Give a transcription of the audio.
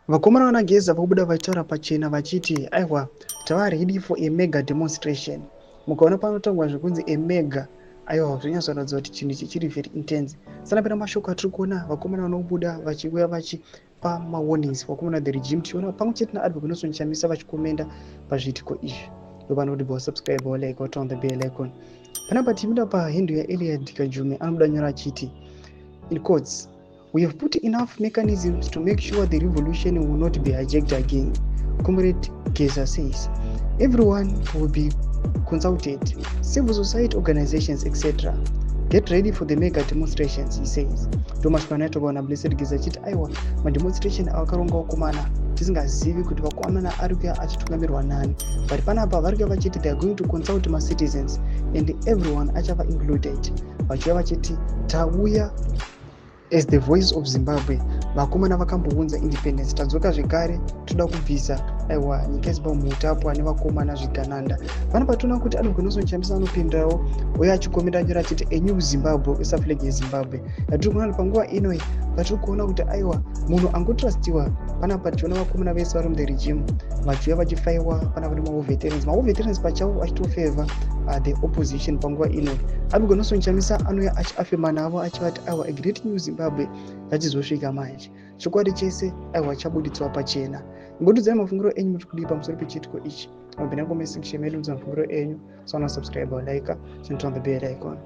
Vakomana vanageza vakubuda vachitaura pachena vachiti aiwa tava ready for a mega demonstration. Mukaona panotaurwa zvekunzi a mega, aiwa zvonyatsoratidza kuti chinhu ichi chiri very intense. Sanapera mashoko atiri kuona vakomana vanobuda vachiuya vachipa mawarnings vakomana the regime tichiona pamwe chete naAdvocate Nelson Chamisa vachikomenda pazviitiko izvi. Ndopanokuti bosubscribe like turn on the bell icon. Panapa tichibuda pahindu yaEliad Kajume anobuda nyora achiti in quotes, "We have put enough mechanisms to make sure the revolution will not be hijacked again," Comrade Geza says. Everyone will be consulted, civil society organizations, etc. Get ready for the mega demonstrations, he says. Thomas Panetoba na Blessed Geza achiti aiwa mademonstration awakaronga wakomana tisingazivi kuti vakomana ari kuya achitungamirirwa nani, but panapa vari kuya vachiti they are going to consult my citizens and everyone achava included. Vachiuya vachiti tauya as the voice of Zimbabwe. Vakomana vakambounza independence, tadzoka zvekare toda kubvisa aiwa nyika yeZimbabwe muutapwa nevakomana zvigananda. Panapa toona kuti Advocate Nelson Chamisa anopindirawo uye achikomenda nyora achiti a new Zimbabwe isa flag yeZimbabwe. Yatiri kuona panguva ino vatiri kuona kuti aiwa munhu angotrastiwa. Panapa tichiona vakomana vese vari mu the regime vachiuya vachifaiwa panapa nemawo veterans pachavo achitofavor the opposition panguva ino. Advocate Nelson Chamisa anouya achiafema navo achivati aiwa a great new Zimbabwe yachizosvika manje. Chokwadi chese aiwa chabuditswa pachena. Ngodudzai mafungiro enyu muri kudii pamusoro pechiitiko ichi. Mabvina comment section medu mafungiro enyu. So subscribe or like and turn on the bell icon.